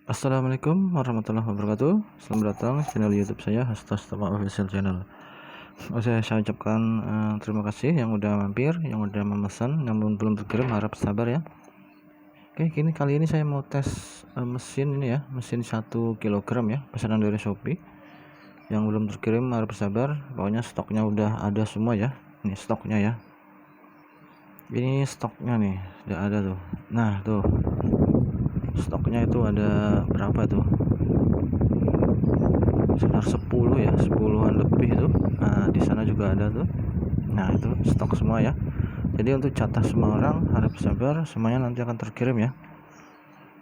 Assalamualaikum warahmatullahi wabarakatuh. Selamat datang di channel YouTube saya, Hastastama Official Channel. Saya ucapkan terima kasih yang udah mampir, yang udah memesan, namun belum terkirim, harap sabar ya. Oke, kali ini saya mau tes mesin ini ya, mesin 1 kilogram ya, pesanan dari Shopee. Yang belum terkirim harap sabar, pokoknya stoknya udah ada semua ya. Ini stoknya ya. Ini stoknya nih, udah ada tuh. Nah, tuh. Stoknya itu ada berapa tuh? Sekitar 10 ya, 10-an lebih itu. Nah, di sana juga ada tuh. Nah, itu stok semua ya. Jadi untuk jatah semua orang harap sabar, semuanya nanti akan terkirim ya.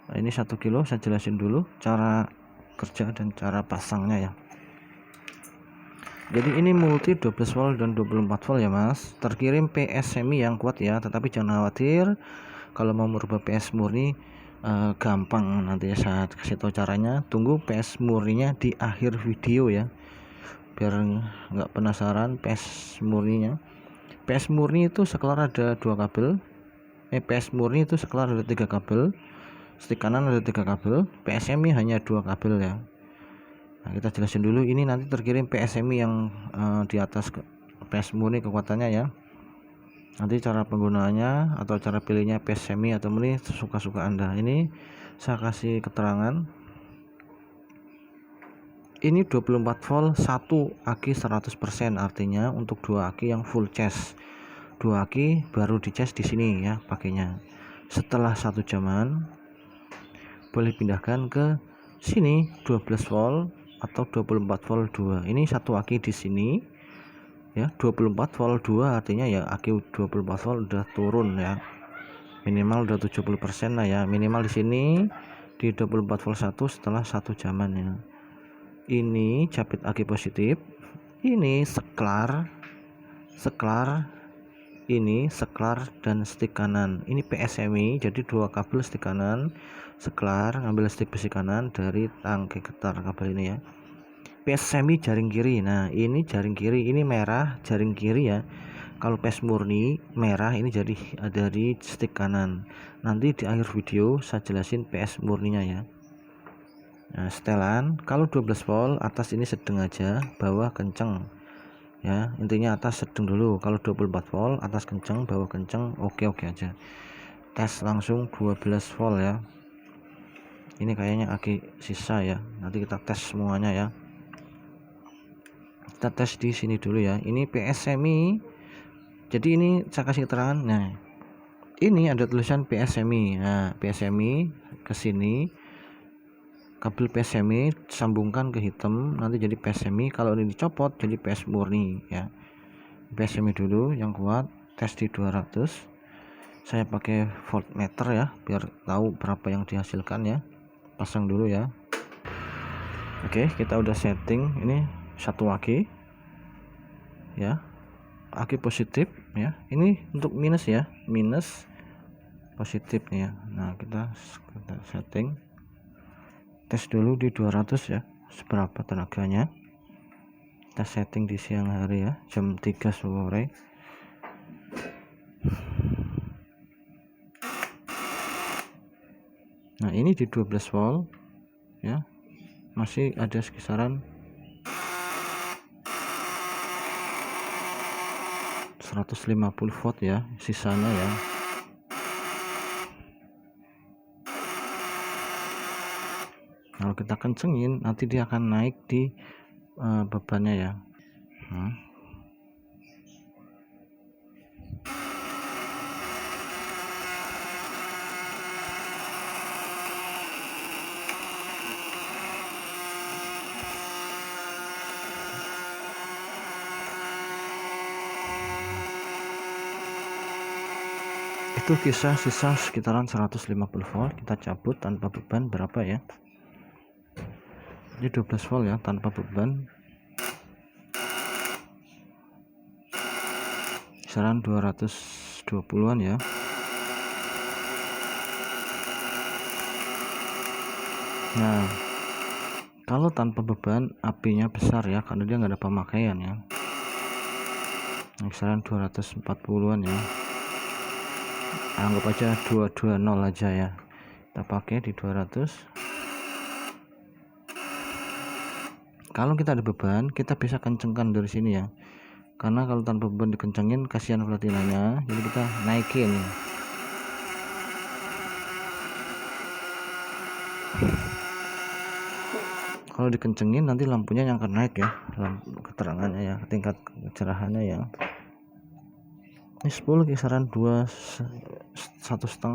Nah, ini 1 kilo saya jelasin dulu cara kerja dan cara pasangnya ya. Jadi ini multi 12 volt dan 24 volt ya Mas. Terkirim PS semi yang kuat ya, tetapi jangan khawatir kalau mau merubah PS murni gampang, nanti saya kasih tahu caranya. Tunggu PS murninya di akhir video ya, biar nggak penasaran. PS murninya, PS murni itu sekelar ada 2 kabel. PS murni itu sekelar ada 3 kabel, stick kanan ada 3 kabel, PSMI hanya 2 kabel ya. Nah, kita jelasin dulu. Ini nanti terkirim PSMI yang di atas PS murni kekuatannya ya. Nanti cara penggunaannya atau cara pilihnya PSMI atau murni suka-suka Anda. Ini saya kasih keterangan. Ini 24 volt 1 aki 100%, artinya untuk 2 aki yang full cas. 2 aki baru dicas di sini ya pakainya. Setelah 1 jaman boleh pindahkan ke sini 12 volt atau 24 volt 2. Ini 1 aki di sini ya, 24 volt 2 artinya ya aki 24 volt udah turun ya. Minimal udah 70% lah ya, minimal di sini di 24 volt 1 setelah 1 jaman ya. Ini capit aki positif, ini seklar, ini seklar dan stick kanan. Ini PSMI, jadi 2 kabel stick kanan, seklar, ngambil stick besi kanan dari tangki getar kabel ini ya. PSMI jaring kiri. Nah, ini jaring kiri, ini merah jaring kiri ya. Kalau PS murni merah, ini jadi dari stick kanan. Nanti di akhir video saya jelasin PS murninya ya. Nah, setelan kalau 12 volt atas ini sedang aja, bawah kenceng ya. Intinya atas sedang dulu. Kalau 24 volt atas kenceng, bawah kenceng, oke aja. Tes langsung 12 volt ya. Ini kayaknya aki sisa ya, nanti kita tes semuanya ya. Kita tes di sini dulu ya. Ini PS semi, jadi ini saya kasih keterangan. Nah, ini ada tulisan PS semi. Nah, PS semi ke sini, kabel PS semi sambungkan ke hitam, nanti jadi PS semi. Kalau ini dicopot jadi PS murni ya. PS semi dulu yang kuat, tes di 200. Saya pakai voltmeter ya, biar tahu berapa yang dihasilkan ya. Pasang dulu ya. Oke, kita udah setting. Ini 1 aki ya, aki positif ya. Ini untuk minus ya, minus positif nih ya. Nah, kita setting, tes dulu di 200 ya, seberapa tenaganya. Kita setting di siang hari ya, jam 3 sore. Nah, ini di 12 volt ya, masih ada sekisaran 150 volt ya sisanya ya. Kalau kita kencengin nanti dia akan naik di bebannya ya. Itu kisah sisa sekitaran 150 volt. Kita cabut tanpa beban berapa ya, ini 12 volt ya tanpa beban, kisaran 220-an ya. Nah, kalau tanpa beban apinya besar ya, karena dia nggak ada pemakaian ya. Nah, kisaran 240-an ya, anggap aja 220 aja ya. Kita pakai di 200. Kalau kita ada beban, kita bisa kencengkan dari sini ya, karena kalau tanpa beban dikencengin kasihan platinanya, jadi kita naikin. Kalau dikencengin nanti lampunya yang akan naik ya, keterangannya ya, tingkat kecerahannya ya. Ini spool kisaran 1,5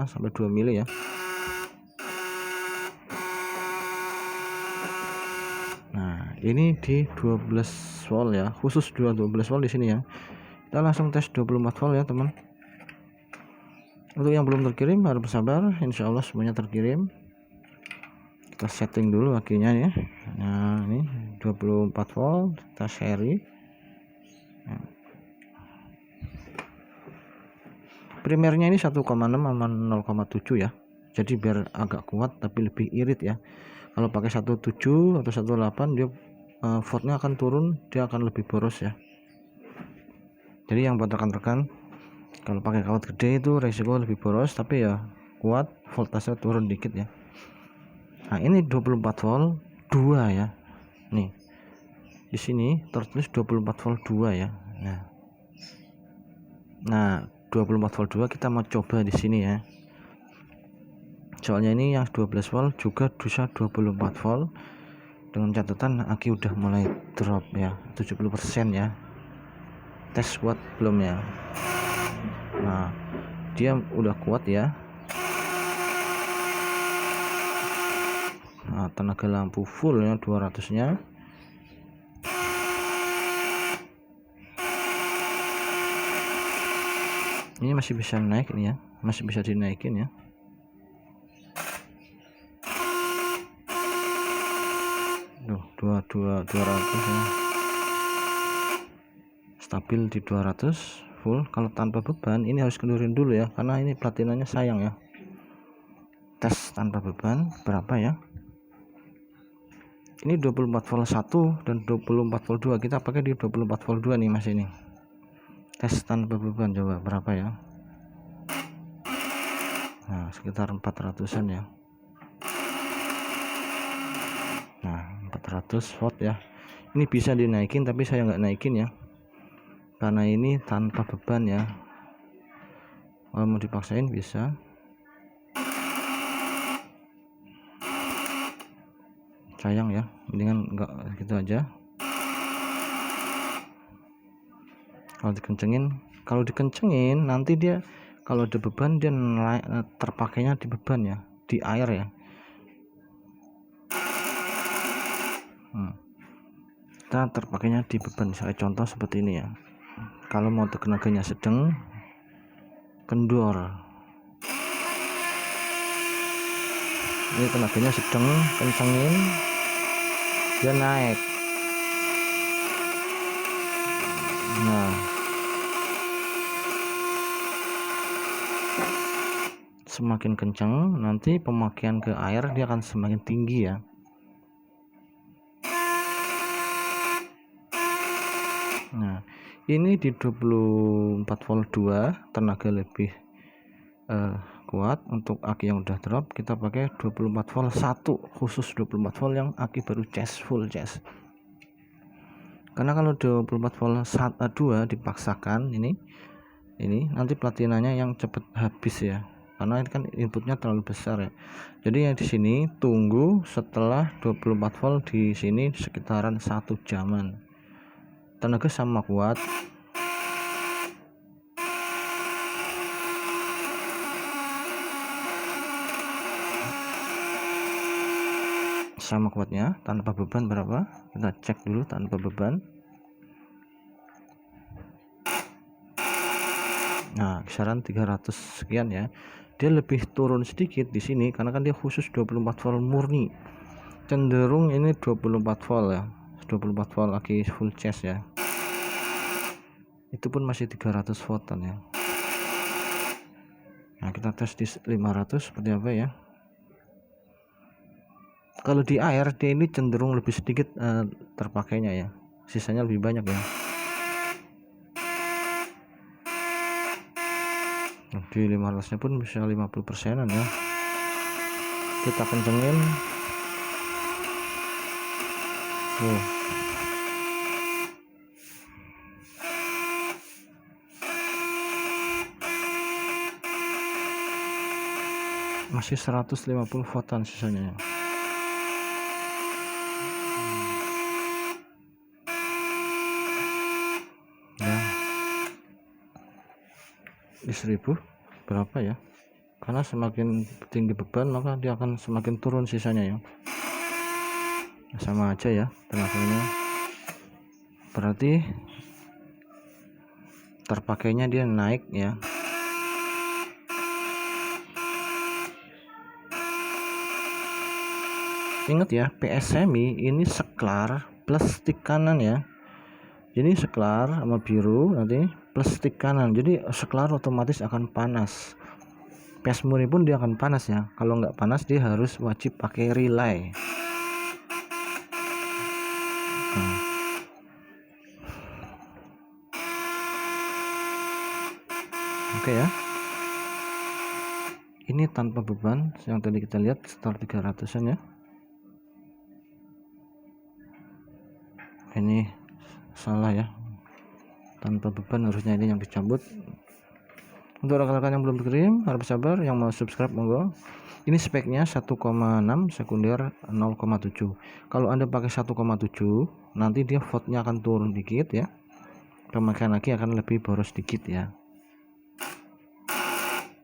sampai 2 mili ya. Nah, ini di 12 volt ya, khusus 12 volt di sini ya. Kita langsung tes 24 volt ya, teman. Untuk yang belum terkirim harus bersabar, insya Allah semuanya terkirim. Kita setting dulu akinya ya. Nah, ini 24 volt, kita seri. Nah. Primernya ini 1,6 sama 0,7 ya. Jadi biar agak kuat tapi lebih irit ya. Kalau pakai 1,7 atau 1,8 dia voltnya akan turun, dia akan lebih boros ya. Jadi yang buat rekan-rekan, kalau pakai kawat gede itu resiko lebih boros, tapi ya kuat, voltasenya turun dikit ya. Nah, ini 24 volt 2 ya. Nih. Di sini tertulis 24 volt 2 ya. Nah, 24 volt 2 kita mau coba di sini ya. Soalnya ini yang 12 volt juga bisa 24 volt. Dengan catatan aki udah mulai drop ya, 70% ya. Tes kuat belum ya? Nah, dia udah kuat ya. Nah, tenaga lampu full ya, 200 nya. Ini masih bisa naik ini ya, masih bisa dinaikin ya. Duh, 200 ya. Stabil di 200 full. Kalau tanpa beban ini harus kendurin dulu ya, karena ini platinanya sayang ya. Tes tanpa beban berapa ya? Ini 24 volt 1 dan 24 volt 2. Kita pakai di 24 volt 2 nih Mas ini. Tes tanpa beban coba berapa ya? Nah, sekitar 400-an ya. Nah, 400 volt ya. Ini bisa dinaikin tapi saya nggak naikin ya, karena ini tanpa beban ya. Kalau mau dipaksain bisa. Sayang ya, mendingan enggak gitu aja. Kalau dikencengin nanti dia kalau ada beban dia terpakainya di beban ya, di air ya. Kita terpakainya di beban. Saya contoh seperti ini ya. Kalau mau tenaganya sedang, kendor. Ini tenaganya sedang, kencengin, dia naik. Nah, semakin kencang nanti pemakaian ke air dia akan semakin tinggi ya. Nah, ini di 24 volt 2 tenaga lebih kuat. Untuk aki yang udah drop kita pakai 24 volt 1, khusus 24 volt yang aki baru full cas. Karena kalau 24 volt 2 dipaksakan ini nanti platinanya yang cepet habis ya, karena ini kan inputnya terlalu besar ya. Jadi yang di sini tunggu setelah 24 volt di sini sekitaran 1 jaman. Tenaga sama kuat. Sama kuatnya. Tanpa beban berapa? Kita cek dulu tanpa beban. Nah, kisaran 300 sekian ya. Dia lebih turun sedikit di sini karena kan dia khusus 24 volt murni. Cenderung ini 24 volt ya. 24 volt lagi full cas ya. Itu pun masih 300 voltan ya. Nah, kita tes di 500 seperti apa ya. Kalau di air dia ini cenderung lebih sedikit terpakainya ya, sisanya lebih banyak ya. Di 500 nya pun bisa 50%an ya. Kita kencengin. masih 150 voltan sisanya. Ya, di 1000 berapa ya, karena semakin tinggi beban maka dia akan semakin turun sisanya ya. Sama aja ya tenaganya, berarti terpakainya dia naik ya. Ingat ya, PS semi ini seklar plus stick kanan ya. Jadi seklar sama biru nanti plus stick kanan, jadi seklar otomatis akan panas. PS murni pun dia akan panas ya. Kalau nggak panas dia harus wajib pakai relay. Oke ya, ini tanpa beban yang tadi kita lihat sekitar 300an ya. Ini salah ya, tanpa beban harusnya ini yang dicabut. Untuk rekan-rekan yang belum dikirim harap sabar, yang mau subscribe monggo. Ini speknya 1,6, sekunder 0,7. Kalau Anda pakai 1,7 nanti dia voltnya akan turun dikit ya, pemakaian lagi akan lebih boros dikit ya.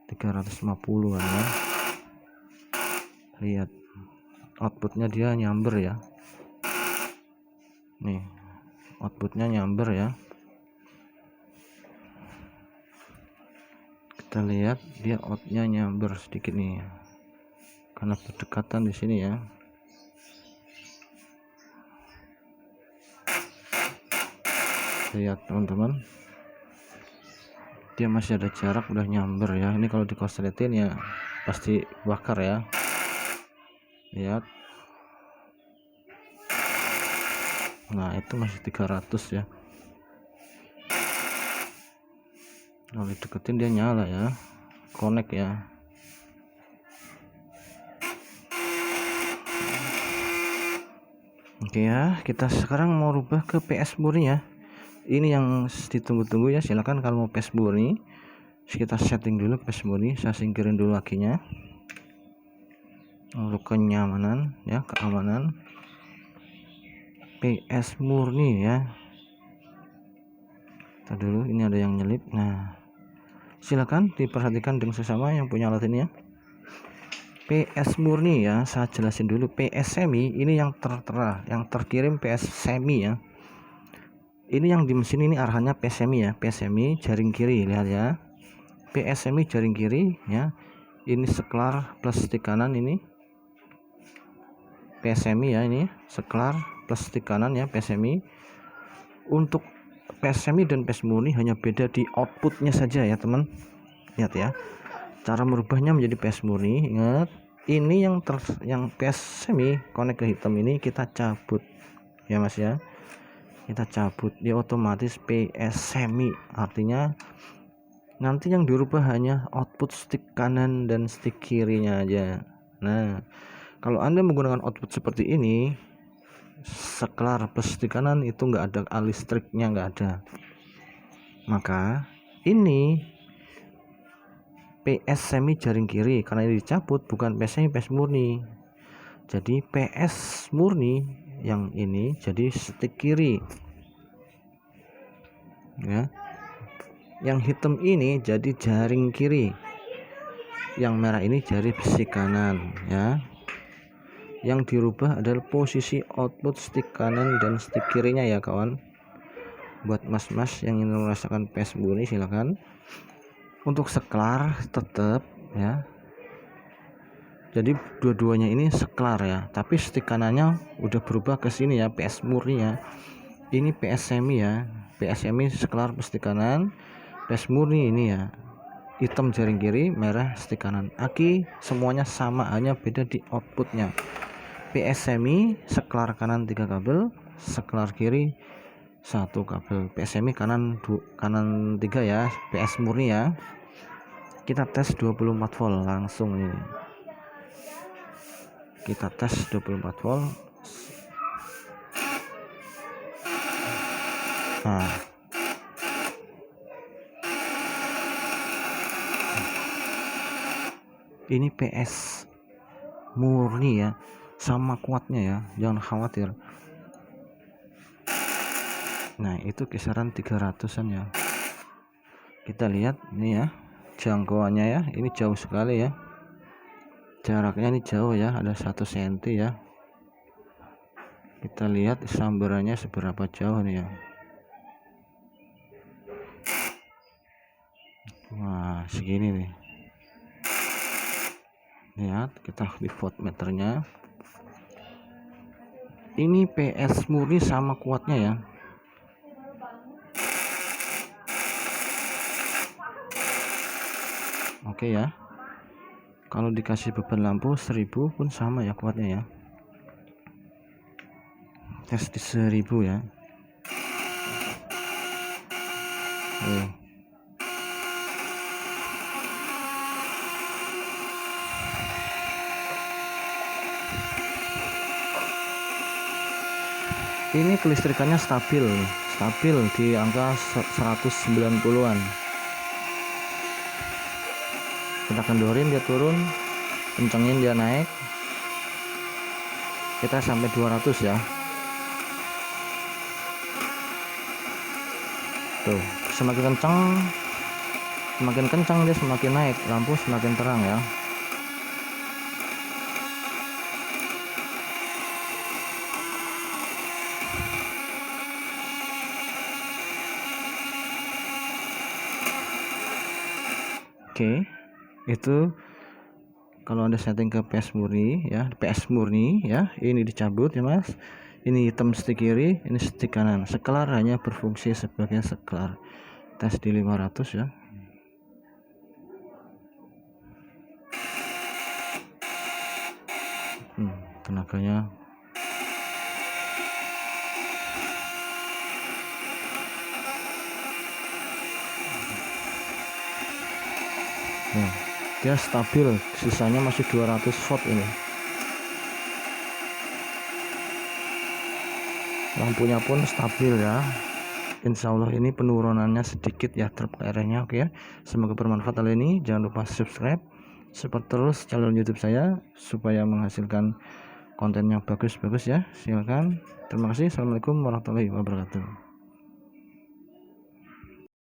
350 ya. Lihat outputnya dia nyamber ya, nih outputnya nyamber ya. Kita lihat dia outnya nyamber sedikit nih karena berdekatan di sini ya. Lihat teman-teman, dia masih ada jarak, udah nyamber ya. Ini kalau dikorsletin ya pasti bakar ya. Lihat, nah itu masih 300 ya. Kalau dideketin dia nyala ya, connect ya. Oke ya, kita sekarang mau rubah ke PS murni ya. Ini yang ditunggu-tunggu ya. Silakan kalau mau PS murni kita setting dulu ke PS murni. Saya singkirin dulu akinya untuk kenyamanan ya, keamanan. PS murni ya, kita dulu ini ada yang nyelip. Nah silakan diperhatikan dengan sesama yang punya alat ini ya. PS murni ya, saya jelasin dulu. PS semi ini yang tertera, yang terkirim PS semi ya. Ini yang di mesin ini arahannya PS semi ya. PS semi jaring kiri, lihat ya. PS semi jaring kiri ya. Ini seklar plus stick kanan, ini PS semi ya, ini seklar plus stick kanan ya PS semi. Untuk PS semi dan PS murni hanya beda di outputnya saja ya teman. Lihat ya, cara merubahnya menjadi PS murni. Ingat, ini yang PS semi connect ke hitam ini kita cabut ya mas ya, kita cabut, dia otomatis PS semi. Artinya nanti yang dirubah hanya output stick kanan dan stick kirinya aja. Nah kalau Anda menggunakan output seperti ini, seklar plus stick kanan itu nggak ada listriknya, nggak ada. Maka ini PS semi jaring kiri karena ini dicabut, bukan PS semi, PS murni. Jadi PS murni yang ini jadi stick kiri ya. Yang hitam ini jadi jaring kiri, yang merah ini jaring besi kanan ya. Yang dirubah adalah posisi output stick kanan dan stick kirinya ya kawan. Buat mas-mas yang ingin merasakan PS murni silakan. Untuk seklar tetap ya, jadi dua-duanya ini seklar ya, tapi stick kanannya udah berubah ke sini ya, PS murni ya. Ini PS semi ya, PS semi seklar stick kanan, PS murni ini ya hitam jaring kiri, merah stick kanan. Aki semuanya sama, hanya beda di outputnya. PS semi seklar kanan 3 kabel, seklar kiri 1 kabel. PS semi kanan 3 ya, PS murni ya. Kita tes 24 volt langsung ini. Kita tes 24 volt. Nah, ini PS murni ya, sama kuatnya ya, jangan khawatir. Nah itu kisaran 300-an ya. Kita lihat ini ya, jangkauannya ya, ini jauh sekali ya, jaraknya ini jauh ya, ada 1 cm ya. Kita lihat sambarannya seberapa jauh nih ya. Wah segini nih, lihat kita di voltmeternya. Ini PS murni sama kuatnya ya. Oke ya, kalau dikasih beban lampu 1000 pun sama ya kuatnya ya. Tes di 1000 ya. Ini kelistrikannya stabil di angka 190-an. Kita kendorin dia turun, kencengin dia naik, kita sampai 200 ya. Tuh, semakin kencang dia semakin naik, lampu semakin terang ya. Oke, itu kalau Anda setting ke PS murni ya, ini dicabut ya Mas. Ini hitam stick kiri, ini stick kanan. Seklar hanya berfungsi sebagai seklar. Tes di 500 ya. Tenaganya dia stabil, sisanya masih 200 volt ini. Lampunya pun stabil ya. Insya Allah ini penurunannya sedikit ya, drop KR-nya. Oke ya, semoga bermanfaat kali ini. Jangan lupa subscribe, support terus channel YouTube saya supaya menghasilkan konten yang bagus-bagus ya. Silakan. Terima kasih. Assalamualaikum warahmatullahi wabarakatuh.